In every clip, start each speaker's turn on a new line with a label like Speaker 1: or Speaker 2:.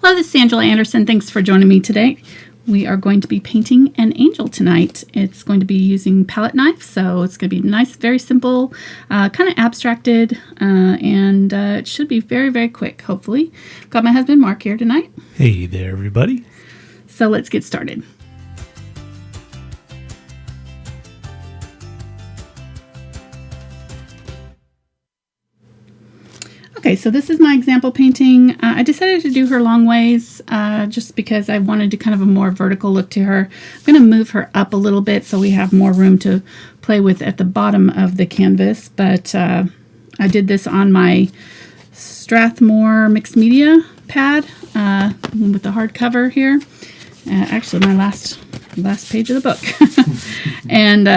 Speaker 1: Hello, this is Angela Anderson. Thanks for joining me today. We are going to be painting an angel tonight. It's going to be using palette knife, so it's going to be nice, very simple, kind of abstracted, and it should be very, very quick, hopefully. Got my husband Mark here tonight.
Speaker 2: Hey there, everybody.
Speaker 1: So let's get started. Okay, so this is my example painting. I decided to do her long ways just because I wanted to kind of a more vertical look to her. I'm going to move her up a little bit so we have more room to play with at the bottom of the canvas. But I did this on my Strathmore mixed media pad with the hardcover here. Actually, my last page of the book. And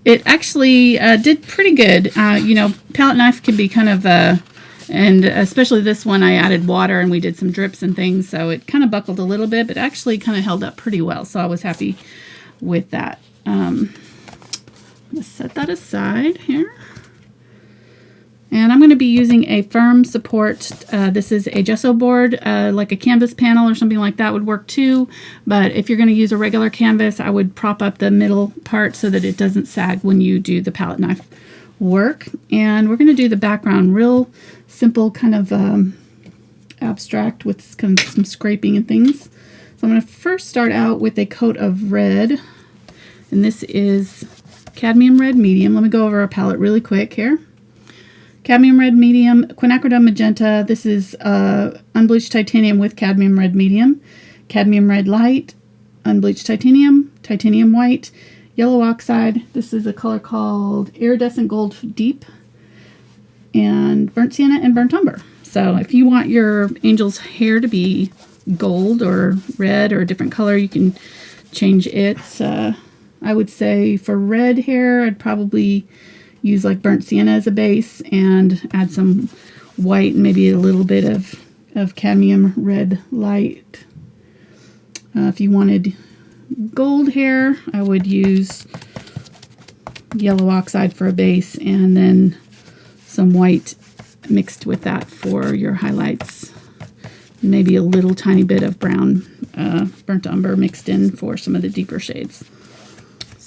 Speaker 1: it actually did pretty good. You know, palette knife can be kind of... and especially this one, I added water and we did some drips and things, so it kind of buckled a little bit, but actually kind of held up pretty well, so I was happy with that. Let's set that aside here. And I'm going to be using a firm support. This is a gesso board, like a canvas panel or something like that would work too, but if you're going to use a regular canvas, I would prop up the middle part so that it doesn't sag when you do the palette knife work. And we're going to do the background real simple, kind of abstract with kind of some scraping and things. So I'm going to first start out with a coat of red, and this is cadmium red medium. Let me go over our palette really quick here. Cadmium red medium, quinacridone magenta. This is unbleached titanium with cadmium red medium, cadmium red light, unbleached titanium, titanium white, yellow oxide. This is a color called iridescent gold deep, and burnt sienna and burnt umber. So if you want your angel's hair to be gold or red or a different color, you can change it. I would say for red hair, I'd probably use like burnt sienna as a base and add some white and maybe a little bit of cadmium red light. If you wanted gold hair, I would use yellow oxide for a base and then some white mixed with that for your highlights. Maybe a little tiny bit of brown burnt umber mixed in for some of the deeper shades.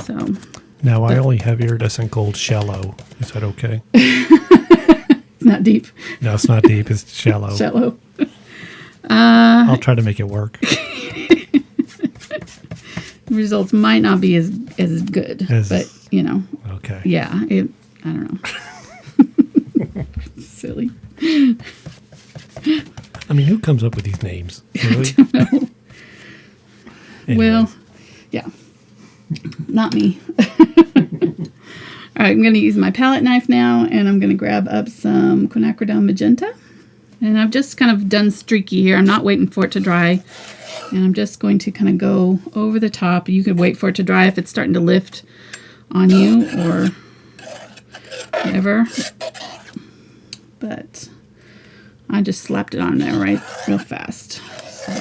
Speaker 1: So
Speaker 2: now I only have iridescent gold shallow. Is that okay?
Speaker 1: It's not deep.
Speaker 2: No, it's not deep. It's shallow.
Speaker 1: Shallow.
Speaker 2: I'll try to make it work.
Speaker 1: Results might not be as good, but you know.
Speaker 2: Okay.
Speaker 1: Yeah, I don't know. Silly.
Speaker 2: I mean, who comes up with these names? Really?
Speaker 1: I don't know. Well, yeah, not me. All right, I'm going to use my palette knife now, and I'm going to grab up some quinacridone magenta. And I've just kind of done streaky here. I'm not waiting for it to dry. And I'm just going to kind of go over the top. You could wait for it to dry if it's starting to lift on you or whatever. But I just slapped it on there real fast. So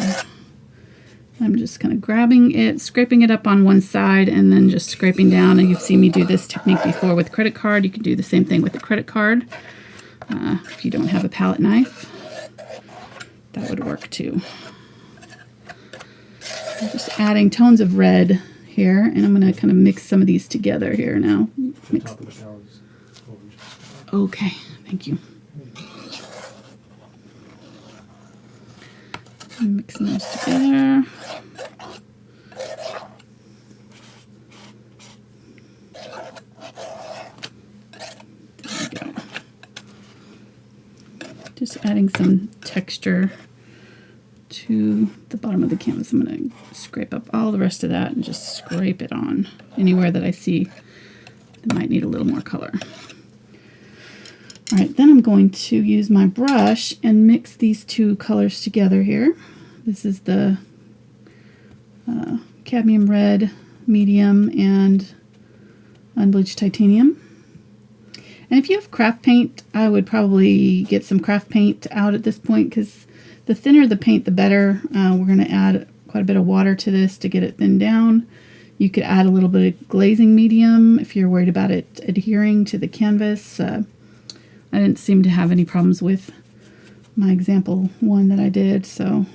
Speaker 1: I'm just kind of grabbing it, scraping it up on one side, and then just scraping down. And you've seen me do this technique before with credit card. You can do the same thing with the credit card. If you don't have a palette knife, that would work too. I'm just adding tones of red here, and I'm going to kind of mix some of these together here now. Mix. Okay, thank you. I'm mixing those together. There we go. Just adding some texture to the bottom of the canvas. I'm going to scrape up all the rest of that and just scrape it on anywhere that I see that might need a little more color. All right, then I'm going to use my brush and mix these two colors together here. This is the cadmium red medium and unbleached titanium. And if you have craft paint, I would probably get some craft paint out at this point, because the thinner the paint, the better. We're going to add quite a bit of water to this to get it thinned down. You could add a little bit of glazing medium if you're worried about it adhering to the canvas. I didn't seem to have any problems with my example one that I did, so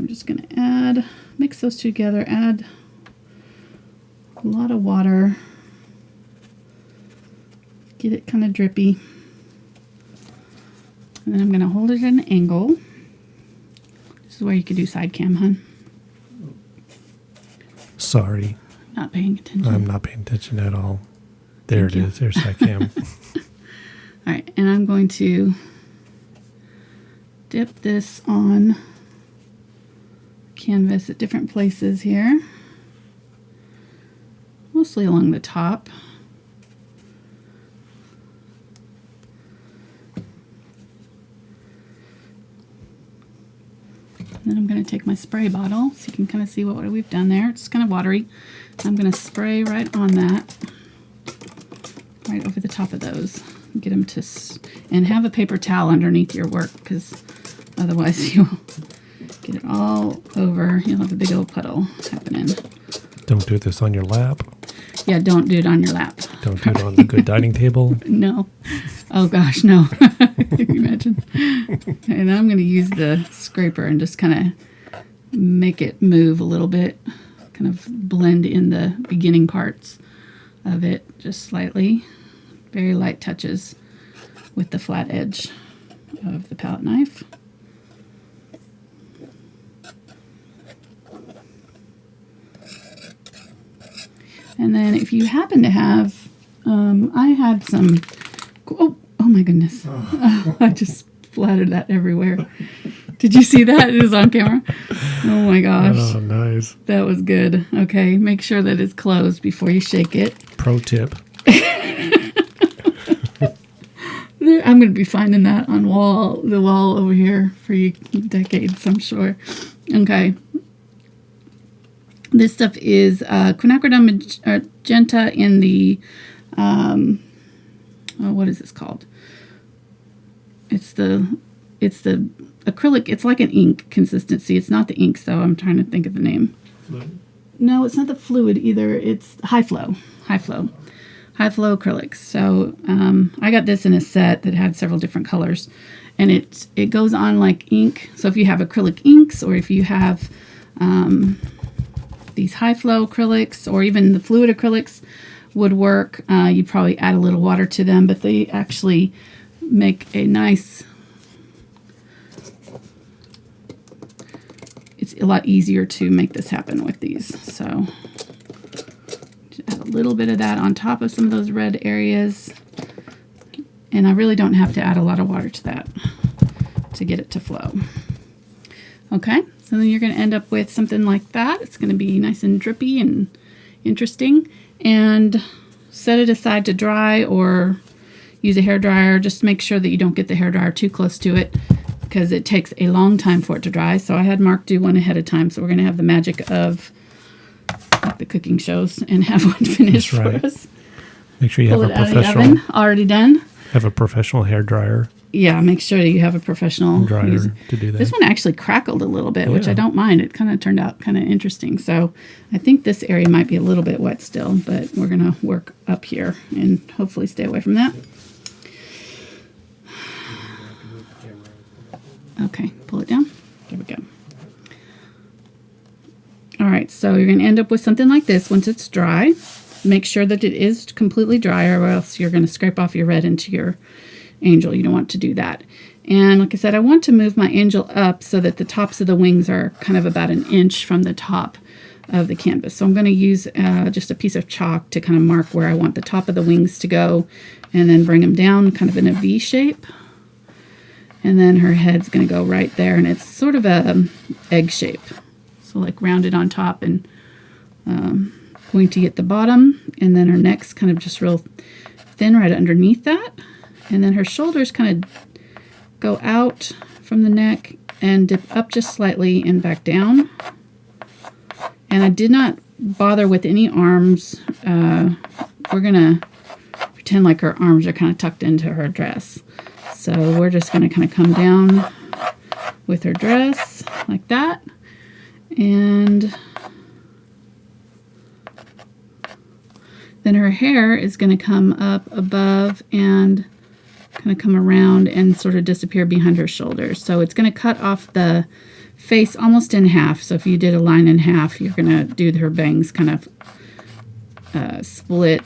Speaker 1: I'm just going to mix those two together, add a lot of water, get it kind of drippy. And then I'm going to hold it at an angle. This is where you could do side cam, hon.
Speaker 2: Sorry.
Speaker 1: Not paying attention.
Speaker 2: I'm not paying attention at all. There it is. There's that cam.
Speaker 1: All right, and I'm going to dip this on canvas at different places here, mostly along the top. And then I'm going to take my spray bottle so you can kind of see what we've done there. It's kind of watery. I'm going to spray right on that, right over the top of those. Get them to, and have a paper towel underneath your work, because otherwise you'll get it all over. You'll have a big old puddle happening.
Speaker 2: Don't do this on your lap.
Speaker 1: Yeah, don't do it on your lap.
Speaker 2: Don't do it on the good dining table.
Speaker 1: No. Oh gosh, no. Can you imagine? And I'm going to use the scraper and just kind of make it move a little bit, kind of blend in the beginning parts of it just slightly. Very light touches with the flat edge of the palette knife. And then if you happen to have, I had some, oh my goodness. I just splattered that everywhere. Did you see that? It was on camera. Oh my gosh.
Speaker 2: Oh, nice.
Speaker 1: That was good. Okay, make sure that it's closed before you shake it.
Speaker 2: Pro tip.
Speaker 1: I'm going to be finding that on the wall over here for you decades, I'm sure. Okay. This stuff is quinacridone magenta in the, what is this called? It's the acrylic. It's like an ink consistency. It's not the inks, though. I'm trying to think of the name.
Speaker 2: Fluid?
Speaker 1: No, it's not the fluid either. It's high flow acrylics. So I got this in a set that had several different colors, and it goes on like ink. So if you have acrylic inks, or if you have these high flow acrylics, or even the fluid acrylics would work. You'd probably add a little water to them, but they actually make a nice, it's a lot easier to make this happen with these. So add a little bit of that on top of some of those red areas. And I really don't have to add a lot of water to that to get it to flow. Okay, so then you're going to end up with something like that. It's going to be nice and drippy and interesting. And set it aside to dry, or use a hairdryer. Just make sure that you don't get the hairdryer too close to it, because it takes a long time for it to dry. So I had Mark do one ahead of time. So we're going to have the magic of like the cooking shows and have one finished for us.
Speaker 2: Make sure you have a professional
Speaker 1: oven, already done.
Speaker 2: Have a professional hair dryer.
Speaker 1: Yeah, make sure that you have a professional
Speaker 2: dryer to do that.
Speaker 1: This one actually crackled a little bit, which I don't mind. It kind of turned out kind of interesting. So I think this area might be a little bit wet still, but we're going to work up here and hopefully stay away from that. Okay, pull it down. There we go. All right, so you're going to end up with something like this once it's dry. Make sure that it is completely dry, or else you're going to scrape off your red into your angel. You don't want to do that. And like I said, I want to move my angel up so that the tops of the wings are kind of about an inch from the top of the canvas. So I'm going to use just a piece of chalk to kind of mark where I want the top of the wings to go, and then bring them down kind of in a V shape. And then her head's going to go right there, and it's sort of a egg shape. So like rounded on top and pointy at the bottom, and then her neck's kind of just real thin right underneath that. And then her shoulders kind of go out from the neck and dip up just slightly and back down. And I did not bother with any arms. We're going to pretend like her arms are kind of tucked into her dress. So we're just going to kind of come down with her dress like that. And then her hair is going to come up above and kind of come around and sort of disappear behind her shoulders. So it's going to cut off the face almost in half. So if you did a line in half, you're going to do her bangs kind of split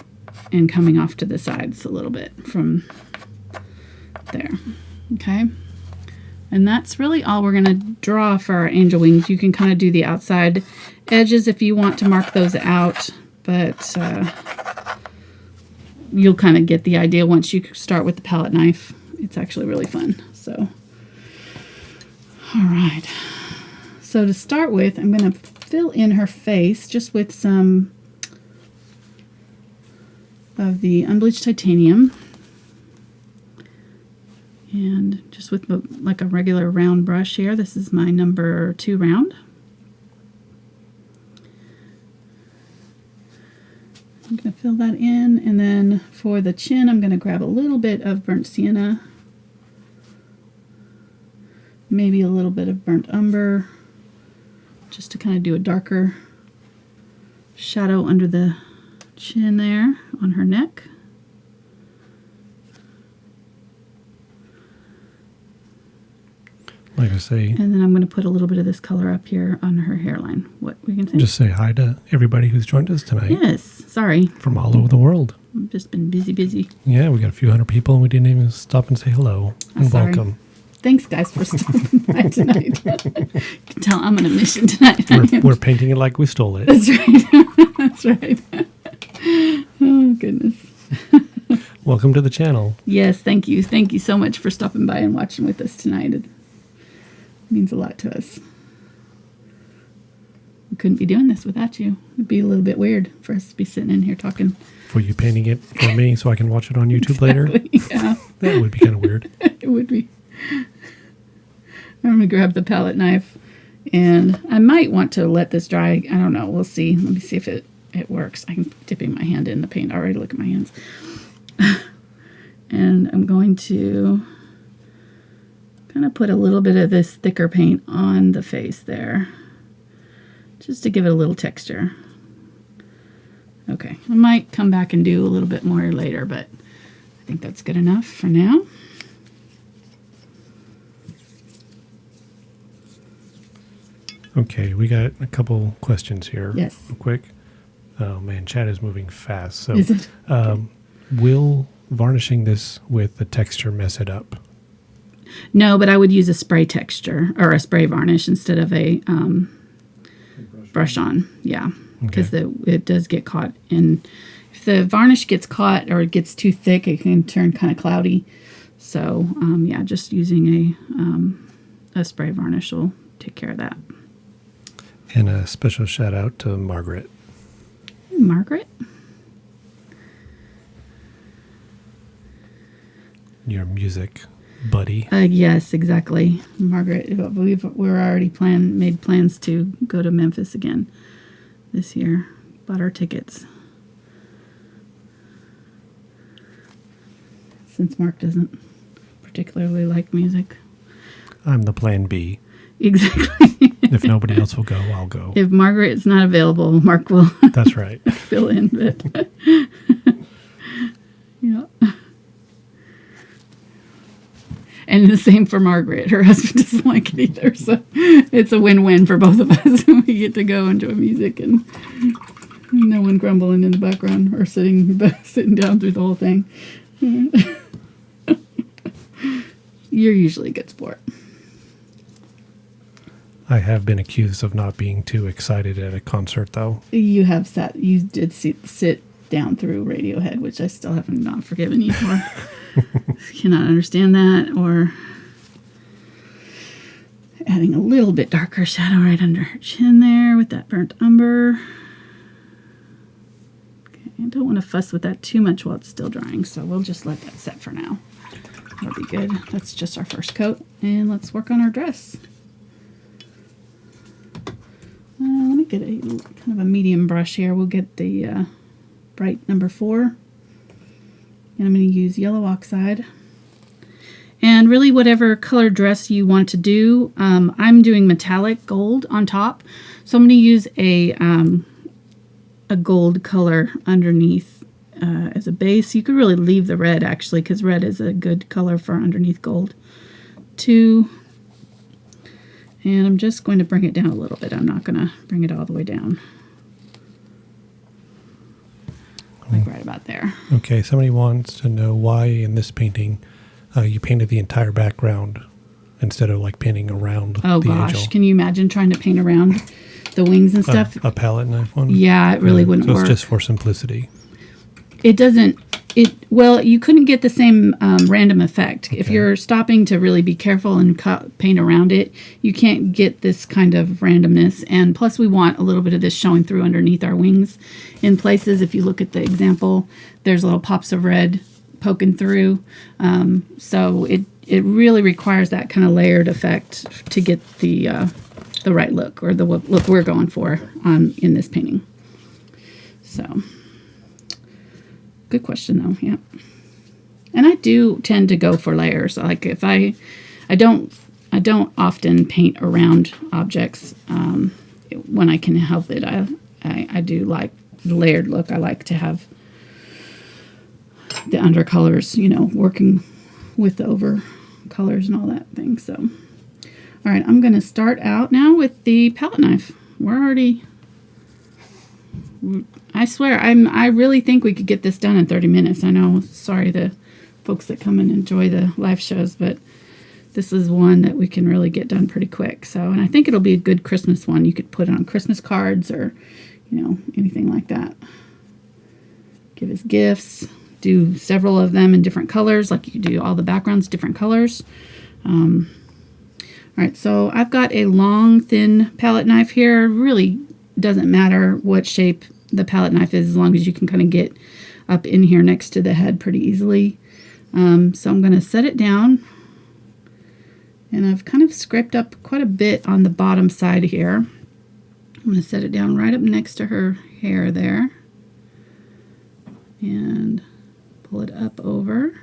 Speaker 1: and coming off to the sides a little bit from there. Okay. And that's really all we're going to draw for our angel wings. You can kind of do the outside edges if you want to mark those out, but you'll kind of get the idea once you start with the palette knife. It's actually really fun. So, all right. So to start with, I'm going to fill in her face just with some of the unbleached titanium. And just with like a regular round brush here. This is my number 2 round. I'm going to fill that in, and then for the chin I'm going to grab a little bit of burnt sienna, maybe a little bit of burnt umber, just to kind of do a darker shadow under the chin there on her neck.
Speaker 2: Like I say,
Speaker 1: And then I'm going to put a little bit of this color up here on her hairline. What were you going to say?
Speaker 2: just say hi to everybody who's joined us tonight
Speaker 1: Yes, sorry.
Speaker 2: from all over the world.
Speaker 1: I've just been busy.
Speaker 2: Yeah, we got a few hundred people and we didn't even stop and say hello and
Speaker 1: Sorry.
Speaker 2: welcome.
Speaker 1: Thanks, guys, for stopping by tonight. You can tell I'm on a mission tonight.
Speaker 2: We're painting it like we stole it.
Speaker 1: That's right. That's right. Oh, goodness.
Speaker 2: Welcome to the channel.
Speaker 1: Yes, thank you. Thank you so much for stopping by and watching with us tonight. It means a lot to us. We couldn't be doing this without you. It'd be a little bit weird for us to be sitting in here talking.
Speaker 2: For you painting it for me so I can watch it on YouTube later?
Speaker 1: Yeah,
Speaker 2: That would be kind of weird.
Speaker 1: it would be. I'm going to grab the palette knife, and I might want to let this dry. I don't know. We'll see. Let me see if it works. I'm dipping my hand in the paint already. Look at my hands. And I'm going to kind of put a little bit of this thicker paint on the face there, just to give it a little texture. Okay, I might come back and do a little bit more later, but I think that's good enough for now.
Speaker 2: Okay, we got a couple questions here.
Speaker 1: Yes.
Speaker 2: Real quick. Oh man, chat is moving fast. So,
Speaker 1: Is it?
Speaker 2: will varnishing this with the texture mess it up?
Speaker 1: No, but I would use a spray texture or a spray varnish instead of a brush on. Yeah, because it does get caught in. If the varnish gets caught or it gets too thick, it can turn kind of cloudy. So yeah, just using a spray varnish will take care of that.
Speaker 2: And a special shout out to Margaret.
Speaker 1: Margaret?
Speaker 2: Your music buddy.
Speaker 1: Yes, exactly. Margaret, we're already made plans to go to Memphis again this year. Bought our tickets. Since Mark doesn't particularly like music.
Speaker 2: I'm the plan B.
Speaker 1: Exactly.
Speaker 2: If nobody else will go, I'll go.
Speaker 1: If Margaret is not available, Mark will
Speaker 2: That's right.
Speaker 1: fill in. But yeah. And the same for Margaret. Her husband doesn't like it either. So it's a win-win for both of us. We get to go enjoy music and no one grumbling in the background or sitting down through the whole thing. You're usually a good sport.
Speaker 2: I have been accused of not being too excited at a concert, though.
Speaker 1: You did sit down through Radiohead, which I still have not forgiven you for. Cannot understand that. Or adding a little bit darker shadow right under her chin there with that burnt umber. Okay, I don't want to fuss with that too much while it's still drying, so we'll just let that set for now. That'll be good. That's just our first coat, and let's work on our dress. Let me get a kind of a medium brush here. We'll get the bright number 4. And I'm going to use yellow oxide. And really whatever color dress you want to do, I'm doing metallic gold on top. So I'm going to use a gold color underneath as a base. You could really leave the red actually, because red is a good color for underneath gold too. And I'm just going to bring it down a little bit. I'm not going to bring it all the way down. Like right about there.
Speaker 2: Okay, somebody wants to know why in this painting you painted the entire background instead of like painting around
Speaker 1: Oh
Speaker 2: the
Speaker 1: gosh,
Speaker 2: angel.
Speaker 1: can you imagine trying to paint around the wings and stuff?
Speaker 2: A palette knife one?
Speaker 1: Yeah, it really wouldn't
Speaker 2: so
Speaker 1: work.
Speaker 2: It's just for simplicity.
Speaker 1: It doesn't, well, you couldn't get the same random effect. If you're stopping to really be careful and paint around it, you can't get this kind of randomness. And plus we want a little bit of this showing through underneath our wings. In places, if you look at the example, there's little pops of red poking through. So it really requires that kind of layered effect to get the right look, or the look we're going for in this painting. So, good question though, yeah. And I do tend to go for layers. Like if I don't often paint around objects when I can help it. I do like the layered look. I like to have the undercolors, working with the over colors and all that thing. So, all right, I'm going to start out now with the palette knife. I swear, I really think we could get this done in 30 minutes. I know, sorry the folks that come and enjoy the live shows, but this is one that we can really get done pretty quick. So, and I think it'll be a good Christmas one. You could put it on Christmas cards or, anything like that. Give us gifts. Do several of them in different colors, like you do all the backgrounds different colors. All right, so I've got a long, thin palette knife here. Really doesn't matter what shape the palette knife is, as long as you can kind of get up in here next to the head pretty easily. So I'm going to set it down, and I've kind of scraped up quite a bit on the bottom side here. I'm going to set it down right up next to her hair there, and pull it up over.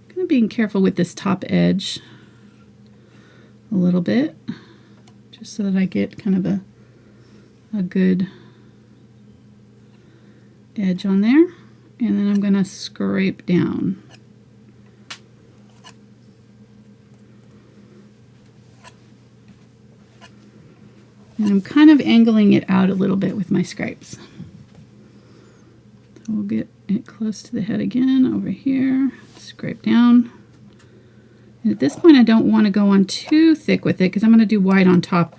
Speaker 1: Kind of being careful with this top edge a little bit, just so that I get kind of a good edge on there. And then I'm going to scrape down. And I'm kind of angling it out a little bit with my scrapes. So we'll get it close to the head again over here, scrape down. And at this point I don't want to go on too thick with it because I'm going to do white on top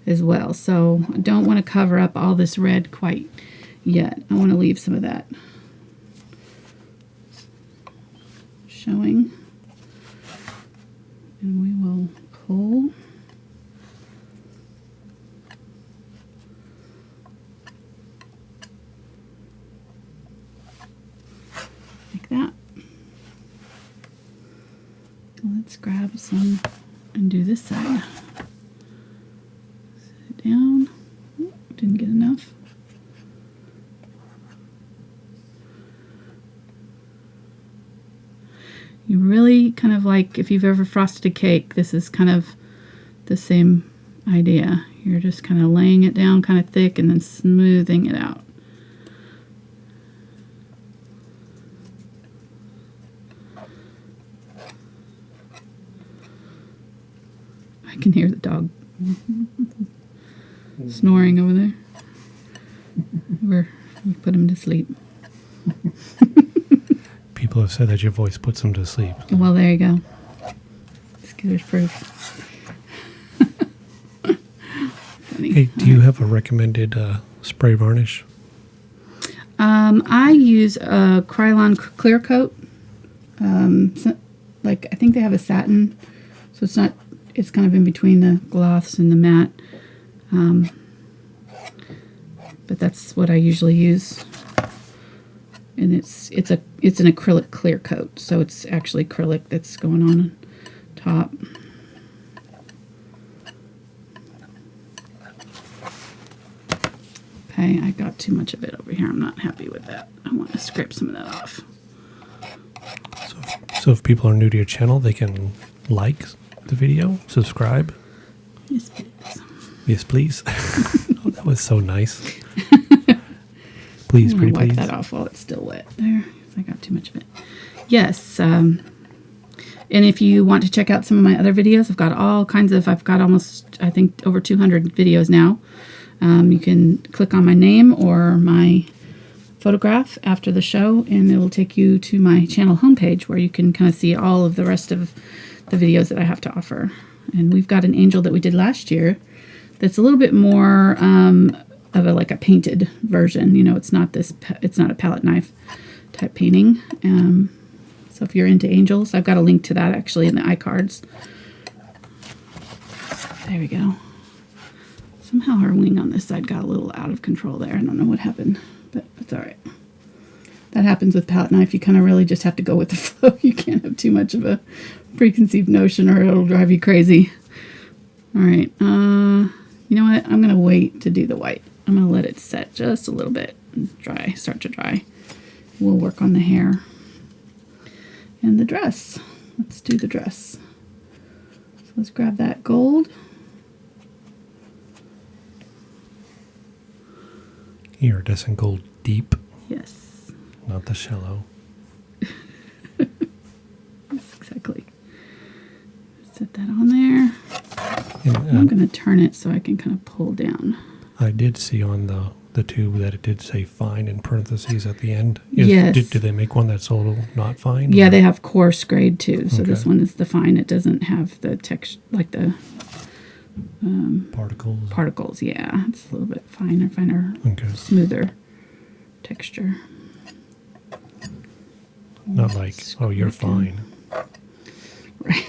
Speaker 1: as well. So I don't want to cover up all this red quite yet. I want to leave some of that showing. And we will pull. Like that. Let's grab some and do this side. Set it down. Oh, didn't get enough. You really kind of like, if you've ever frosted a cake, this is kind of the same idea. You're just kind of laying it down kind of thick and then smoothing it out. I can hear the dog snoring over there. We put him to sleep.
Speaker 2: People have said that your voice puts them to sleep.
Speaker 1: Well, there you go. Scooter's proof. Funny.
Speaker 2: Hey, do you have a recommended spray varnish?
Speaker 1: I use a Krylon clear coat. I think they have a satin, so it's kind of in between the gloss and the matte. But that's what I usually use. And it's an acrylic clear coat, so it's actually acrylic that's going on top. Okay, I got too much of it over here. I'm not happy with that. I want to scrape some of that off.
Speaker 2: So if people are new to your channel, they can like the video, subscribe.
Speaker 1: Yes, please.
Speaker 2: Yes, please. Oh, that was so nice. Please,
Speaker 1: I'm
Speaker 2: pretty
Speaker 1: gonna wipe
Speaker 2: please.
Speaker 1: that off while it's still wet. There, I got too much of it. Yes, And if you want to check out some of my other videos, I've got almost, I think, over 200 videos now. You can click on my name or my photograph after the show, and it will take you to my channel homepage where you can kind of see all of the rest of the videos that I have to offer. And we've got an angel that we did last year that's a little bit more of like a painted version. You know, it's not a palette knife type painting. So if you're into angels, I've got a link to that actually in the iCards. There we go. Somehow her wing on this side got a little out of control there. I don't know what happened, but it's all right. That happens with palette knife. You kind of really just have to go with the flow. You can't have too much of a preconceived notion or it'll drive you crazy. All right. You know what? I'm going to wait to do the white. I'm going to let it set just a little bit and start to dry. We'll work on the hair and the dress. Let's do the dress. So let's grab that gold.
Speaker 2: Iridescent gold deep.
Speaker 1: Yes.
Speaker 2: Not the shallow.
Speaker 1: Yes, exactly. Set that on there. And I'm going to turn it so I can kind of pull down.
Speaker 2: I did see on the tube that it did say fine in parentheses at the end.
Speaker 1: Yes.
Speaker 2: Do they make one that's a little not fine?
Speaker 1: Yeah, they have coarse grade too. So
Speaker 2: Okay.
Speaker 1: this one is the fine. It doesn't have the texture, like the
Speaker 2: Particles.
Speaker 1: particles. Yeah, it's a little bit finer,
Speaker 2: Okay.
Speaker 1: smoother texture.
Speaker 2: Not like, oh, you're fine.
Speaker 1: Right.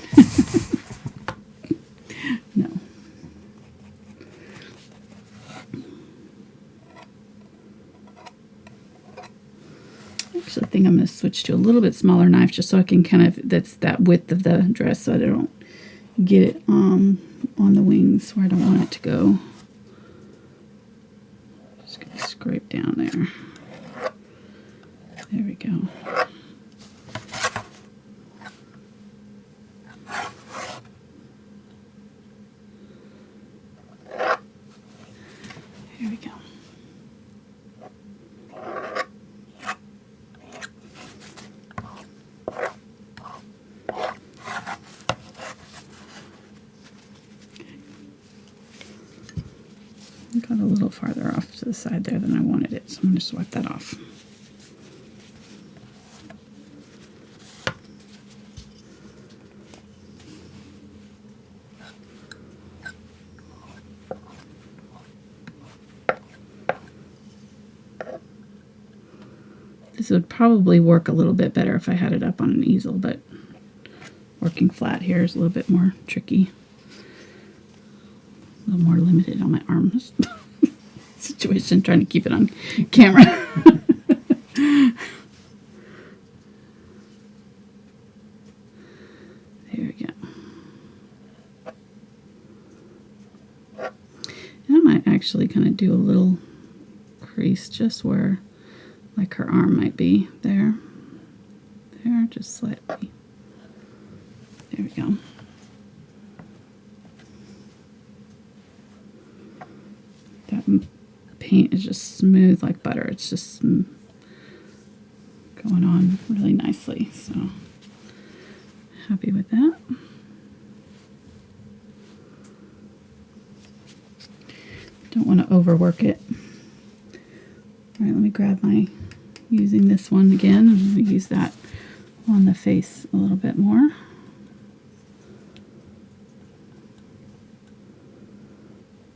Speaker 1: No. Actually, I think I'm going to switch to a little bit smaller knife just so I can kind of, that's that width of the dress so I don't get it on the wings where I don't want it to go. Just going to scrape down there. There we go. Here we go. I got a little farther off to the side there than I wanted it, so I'm going to swipe that off. This would probably work a little bit better if I had it up on an easel, but working flat here is a little bit more tricky. A little more limited on my arms situation, trying to keep it on camera. There we go. And I might actually kind of do a little crease just where like her arm might be there. There, just slightly. There we go. That paint is just smooth like butter. It's just going on really nicely. So happy with that. Don't want to overwork it. All right, let me grab using this one again. I'm going to use that on the face a little bit more.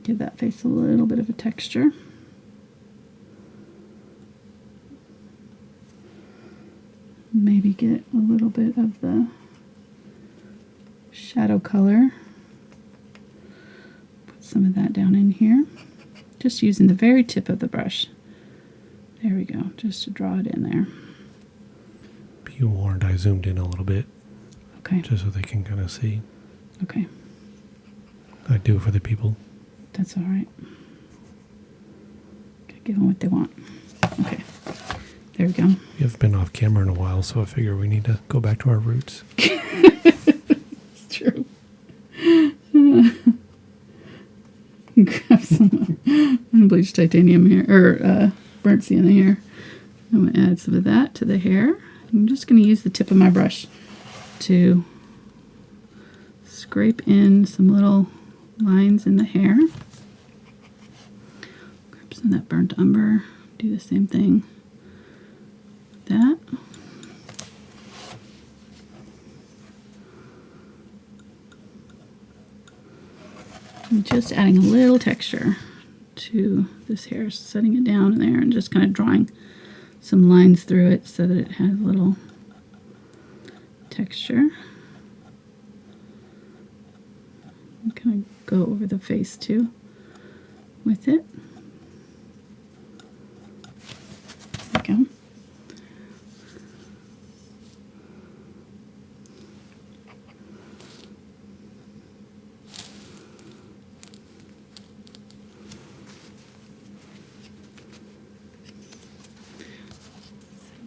Speaker 1: Give that face a little bit of a texture. Maybe get a little bit of the shadow color. Put some of that down in here. Just using the very tip of the brush. There we go, just to draw it in there.
Speaker 2: If you warned, I zoomed in a little bit.
Speaker 1: Okay.
Speaker 2: Just so they can kind of see.
Speaker 1: Okay.
Speaker 2: I do it for the people.
Speaker 1: That's all right. Gotta give them what they want. Okay. There we go.
Speaker 2: We haven't been off camera in a while, so I figure we need to go back to our roots.
Speaker 1: It's true. Grab some unbleached titanium here, or burnt sienna here. I'm going to add some of that to the hair. I'm just going to use the tip of my brush to scrape in some little lines in the hair. Grab some of that burnt umber, do the same thing with that. I'm just adding a little texture to this hair, setting it down there and just kind of drawing some lines through it so that it has a little texture. And kind of go over the face too with it. There we go.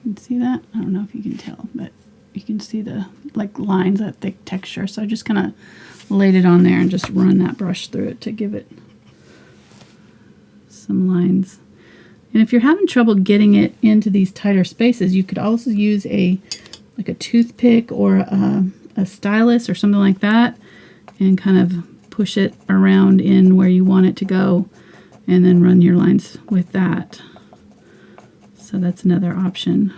Speaker 1: You can see that? I don't know if you can tell, but you can see the like lines, that thick texture. So I just kind of laid it on there and just run that brush through it to give it some lines. And if you're having trouble getting it into these tighter spaces, you could also use a toothpick or a stylus or something like that and kind of push it around in where you want it to go and then run your lines with that. So that's another option.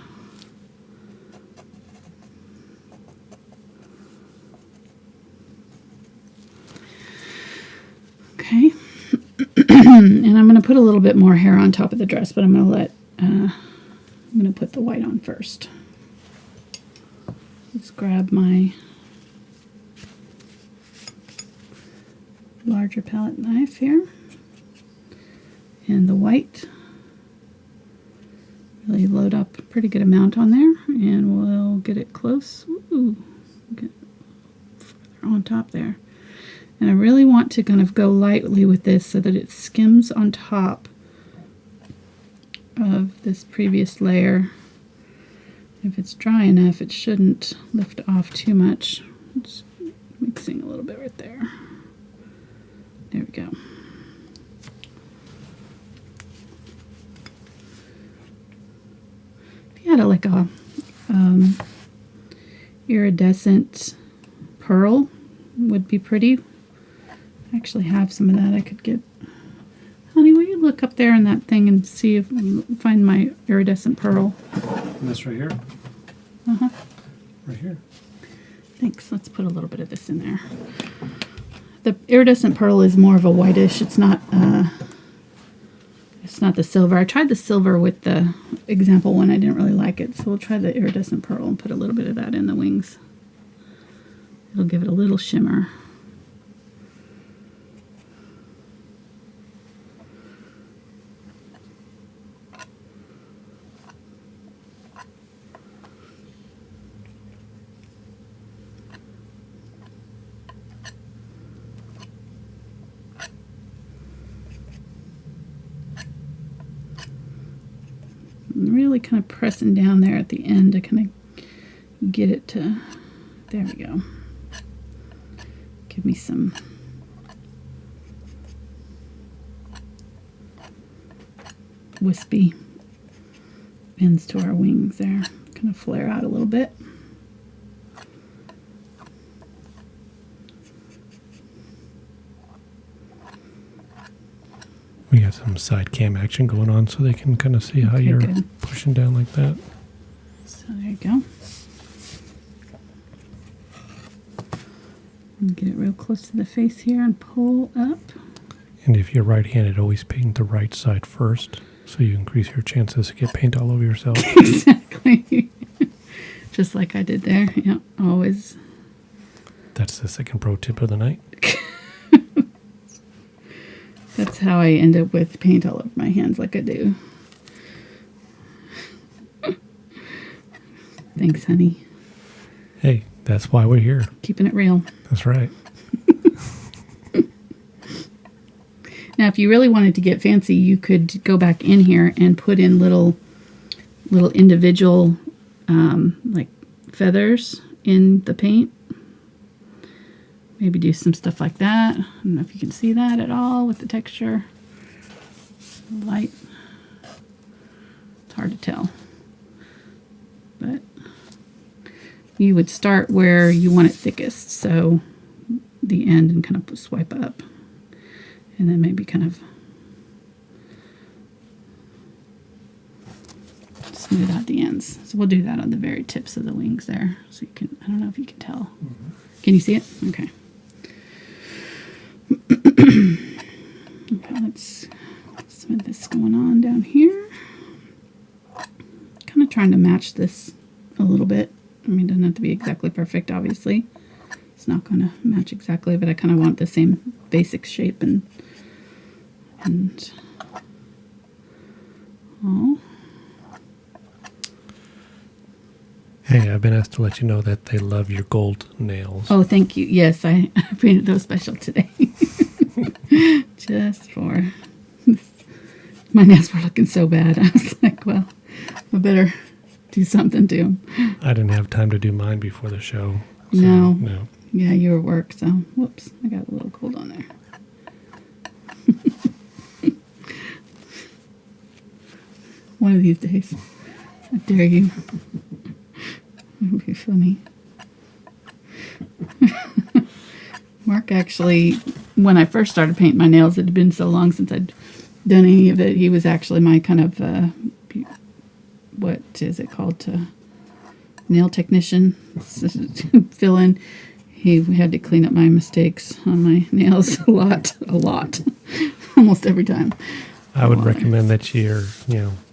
Speaker 1: Okay. And I'm going to put a little bit more hair on top of the dress, but I'm going to put the white on first. Let's grab my larger palette knife here and the white. Really load up a pretty good amount on there, and we'll get it close. Ooh, get further on top there. And I really want to kind of go lightly with this so that it skims on top of this previous layer. If it's dry enough, it shouldn't lift off too much. Just mixing a little bit right there. There we go. Had like a iridescent pearl would be pretty. I actually have some of that I could get. Honey, will you look up there in that thing and see if find my iridescent pearl?
Speaker 2: And this right here?
Speaker 1: Uh-huh.
Speaker 2: Right here.
Speaker 1: Thanks. Let's put a little bit of this in there. The iridescent pearl is more of a whitish. It's not the silver. I tried the silver with the example one. I didn't really like it, so we'll try the iridescent pearl and put a little bit of that in the wings. It'll give it a little shimmer. Really kind of pressing down there at the end to kind of get it to, there we go. Give me some wispy ends to our wings there. Kind of flare out a little bit.
Speaker 2: We got some side cam action going on so they can kind of see how you're pushing down like that.
Speaker 1: So there you go. And get it real close to the face here and pull up.
Speaker 2: And if you're right-handed, always paint the right side first so you increase your chances to get paint all over yourself.
Speaker 1: Exactly. Just like I did there. Yeah, always.
Speaker 2: That's the second pro tip of the night.
Speaker 1: That's how I end up with paint all over my hands like I do. Thanks, honey.
Speaker 2: Hey, that's why we're here.
Speaker 1: Keeping it real.
Speaker 2: That's right.
Speaker 1: Now, if you really wanted to get fancy, you could go back in here and put in little individual like feathers in the paint. Maybe do some stuff like that. I don't know if you can see that at all with the texture. Light. It's hard to tell. But you would start where you want it thickest. So the end and kind of swipe up. And then maybe kind of smooth out the ends. So we'll do that on the very tips of the wings there. So you can, I don't know if you can tell. Mm-hmm. Can you see it? Okay. Okay, let's smooth this going on down here. Kind of trying to match this a little bit. I mean, it doesn't have to be exactly perfect, obviously. It's not going to match exactly, but I kind of want the same basic shape and oh.
Speaker 2: Hey, I've been asked to let you know that they love your gold nails.
Speaker 1: Oh, thank you. Yes, I painted those special today. Just for... My nails were looking so bad. I was like, well, I better do something to them.
Speaker 2: I didn't have time to do mine before the show. So,
Speaker 1: no. Yeah, you were at work, so whoops. I got a little cold on there. One of these days. I dare you. It would be funny. Mark actually, when I first started painting my nails, it had been so long since I'd done any of it. He was actually my kind of, what is it called? Nail technician. Fill in. We had to clean up my mistakes on my nails a lot. Almost every time.
Speaker 2: I would recommend that you're,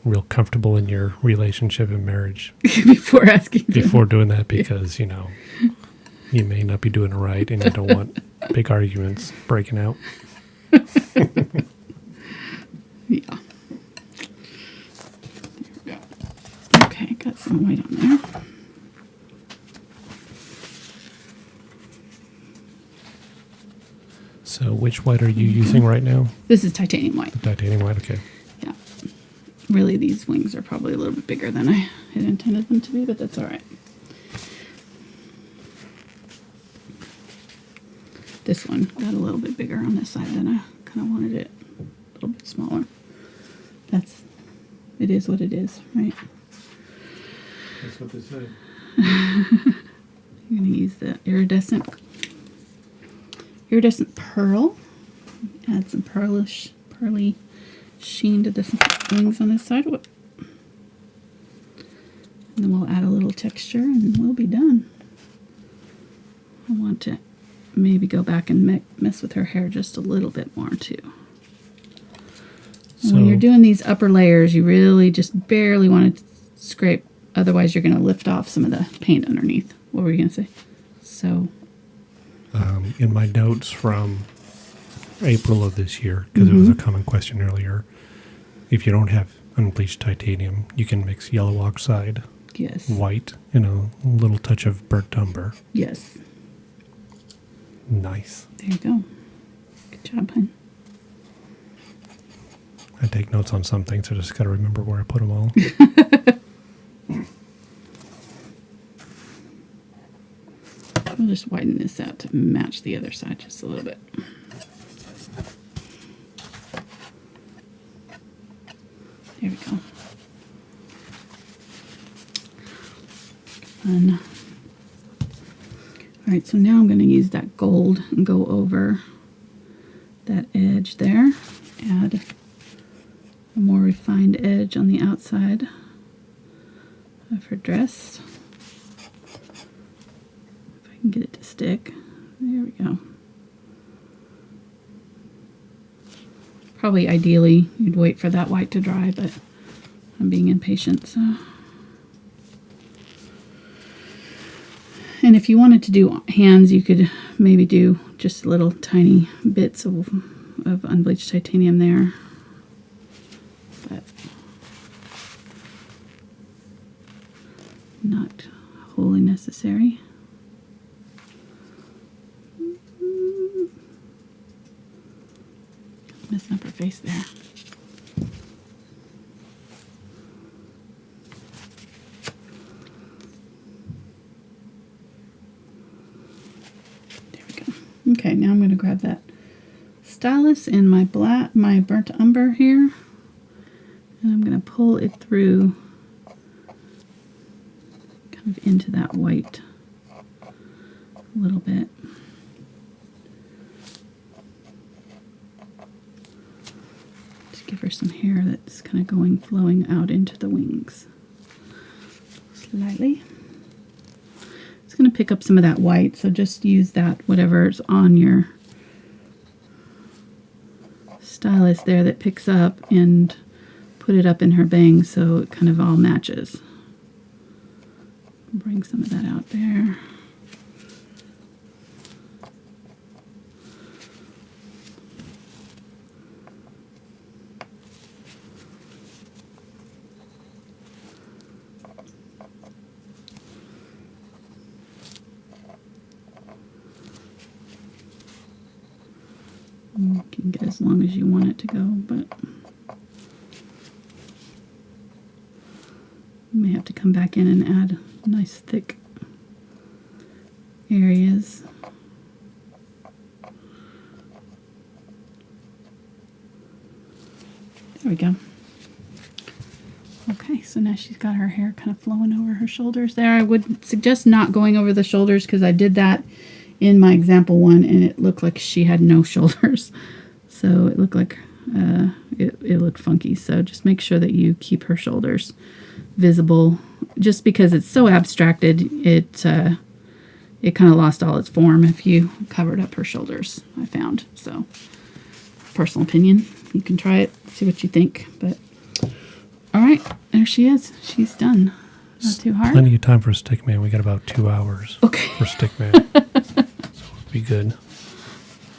Speaker 2: real comfortable in your relationship and marriage
Speaker 1: before asking.
Speaker 2: Before doing that, because, you may not be doing it right and you don't want big arguments breaking out.
Speaker 1: Yeah. There we go. Okay, got some white on there.
Speaker 2: So which white are you using right now?
Speaker 1: This is titanium white.
Speaker 2: The titanium white, okay.
Speaker 1: Yeah. Really, these wings are probably a little bit bigger than I had intended them to be, but that's all right. This one got a little bit bigger on this side than I kind of wanted it. A little bit smaller. It is what it is, right?
Speaker 2: That's what they say.
Speaker 1: You're going to use the iridescent pearl. Add some pearly sheen to the wings on this side. And then we'll add a little texture and we'll be done. I want to maybe go back and mess with her hair just a little bit more too. So when you're doing these upper layers, you really just barely want to scrape. Otherwise, you're going to lift off some of the paint underneath. What were you going to say? So...
Speaker 2: in my notes from April of this year, because it was a common question earlier, if you don't have unbleached titanium, you can mix yellow oxide,
Speaker 1: yes,
Speaker 2: white, and a little touch of burnt umber.
Speaker 1: Yes.
Speaker 2: Nice.
Speaker 1: There you go. Good job, hon.
Speaker 2: I take notes on some things, so I just got to remember where I put them all.
Speaker 1: We'll just widen this out to match the other side just a little bit. There we go. All right, so now I'm going to use that gold and go over that edge there. Add a more refined edge on the outside of her dress. If I can get it to stick. There we go. Probably ideally you'd wait for that white to dry, but I'm being impatient, so. And if you wanted to do hands, you could maybe do just little tiny bits of unbleached titanium there. But not wholly necessary. Messing up her face there. Okay, now I'm going to grab that stylus in my burnt umber here, and I'm going to pull it through kind of into that white a little bit. there's some hair that's kind of flowing out into the wings. Slightly. It's going to pick up some of that white, so just use that, whatever's on your stylus there that picks up, and put it up in her bangs so it kind of all matches. Bring some of that out there. You can get as long as you want it to go, but you may have to come back in and add nice thick areas. There we go. Okay, so now she's got her hair kind of flowing over her shoulders there. I would suggest not going over the shoulders because I did that in my example one and it looked like she had no shoulders. So it looked like it looked funky. So just make sure that you keep her shoulders visible. Just because it's so abstracted, it kind of lost all its form if you covered up her shoulders, I found. So, personal opinion. You can try it, see what you think. But all right, there she is. She's done. Not too hard.
Speaker 2: Plenty of time for Stickman. We got about 2 hours for Stickman. So it'll be good.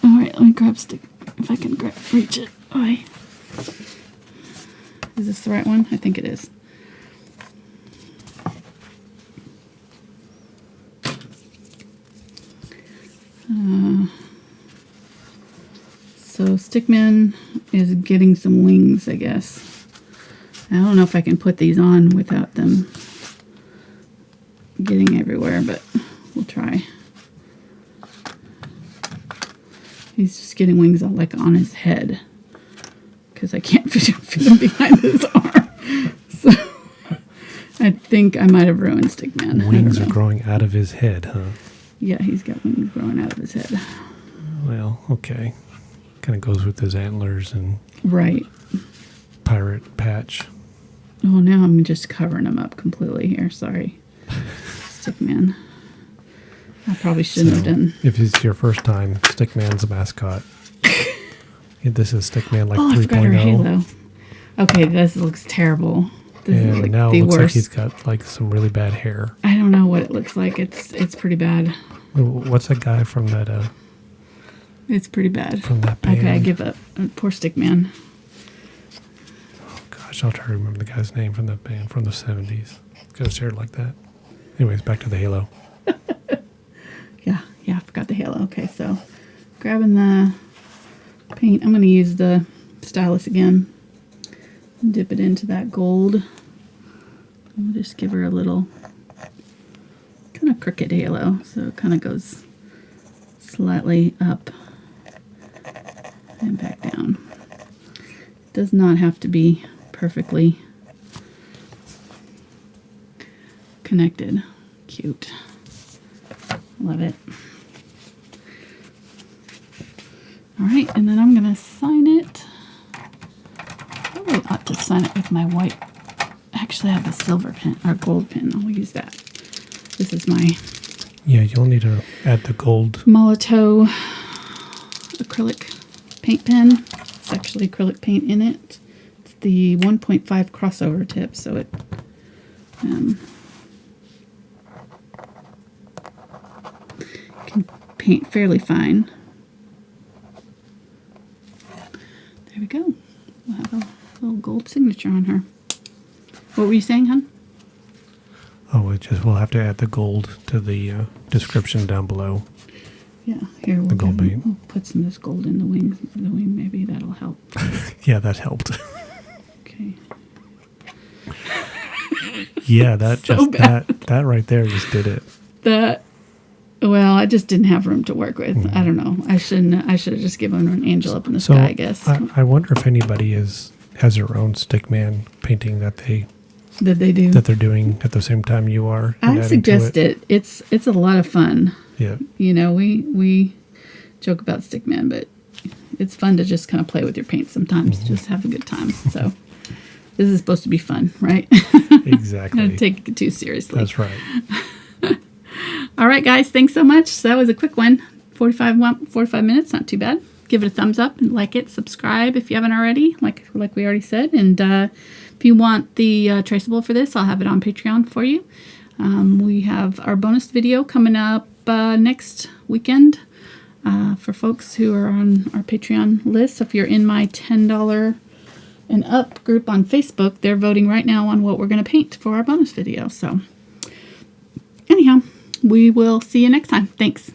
Speaker 1: All right, let me grab stick. If I can reach it. Oi. Is this the right one? I think it is. So Stickman is getting some wings, I guess. I don't know if I can put these on without them getting everywhere, but we'll try. He's just getting wings on, like on his head because I can't fit him behind his arm. So I think I might have ruined Stickman.
Speaker 2: Wings are growing out of his head, huh?
Speaker 1: Yeah, he's got wings growing out of his head.
Speaker 2: Well, okay. Kind of goes with his antlers and
Speaker 1: right
Speaker 2: pirate patch.
Speaker 1: Oh, now I'm just covering him up completely here. Sorry, Stickman. I probably shouldn't have done.
Speaker 2: If it's your first time, Stickman's a mascot. This is Stickman like 3.0.
Speaker 1: I forgot her halo. Okay, this looks terrible. This is like
Speaker 2: now
Speaker 1: the
Speaker 2: it looks
Speaker 1: worst.
Speaker 2: like he's got like some really bad hair.
Speaker 1: I don't know what it looks like. It's pretty bad.
Speaker 2: What's that guy from that?
Speaker 1: It's pretty bad.
Speaker 2: From that band.
Speaker 1: Okay, I give up. Poor Stickman.
Speaker 2: Oh gosh, I'll try to remember the guy's name from that band from the 70s. Got his hair like that. Anyways, back to the halo.
Speaker 1: Yeah, I forgot the halo. Okay, so grabbing the paint. I'm going to use the stylus again. Dip it into that gold. We'll just give her a little kind of crooked halo. So it kind of goes slightly up and back down. It does not have to be perfectly connected. Cute. Love it. All right, and then I'm going to sign it. Probably ought to sign it with my white. Actually, I have a silver pen or gold pen. I'll use that. This is my
Speaker 2: Yeah, you'll need to add the gold.
Speaker 1: Loew acrylic paint pen. It's actually acrylic paint in it. It's the 1.5 crossover tip, so it can paint fairly fine. There we go. We'll have a little gold signature on her. What were you saying, hon?
Speaker 2: Oh, we'll have to add the gold to the description down below.
Speaker 1: Yeah, here
Speaker 2: The gold paint.
Speaker 1: we'll put some of this gold in the wings. The wing, maybe that'll help.
Speaker 2: Yeah, that helped.
Speaker 1: Okay.
Speaker 2: Yeah, that
Speaker 1: So
Speaker 2: just
Speaker 1: bad.
Speaker 2: that right there just did it.
Speaker 1: Well, I just didn't have room to work with. I don't know. I should have just given an angel up in the
Speaker 2: So
Speaker 1: sky, I guess.
Speaker 2: I wonder if anybody has their own Stickman painting that
Speaker 1: Did they do?
Speaker 2: they're doing at the same time you are. and
Speaker 1: I
Speaker 2: adding to
Speaker 1: suggest it. It's a lot of fun.
Speaker 2: Yeah.
Speaker 1: You know, we joke about Stickman, but it's fun to just kind of play with your paint sometimes, just have a good time. So this is supposed to be fun, right?
Speaker 2: Exactly.
Speaker 1: Don't take it too seriously.
Speaker 2: That's right.
Speaker 1: All right, guys, thanks so much. So that was a quick one. 45 minutes, not too bad. Give it a thumbs up and like it. Subscribe if you haven't already, like we already said. And if you want the traceable for this, I'll have it on Patreon for you. We have our bonus video coming up next weekend for folks who are on our Patreon list. So if you're in my $10 and up group on Facebook, they're voting right now on what we're going to paint for our bonus video. So anyhow, we will see you next time. Thanks.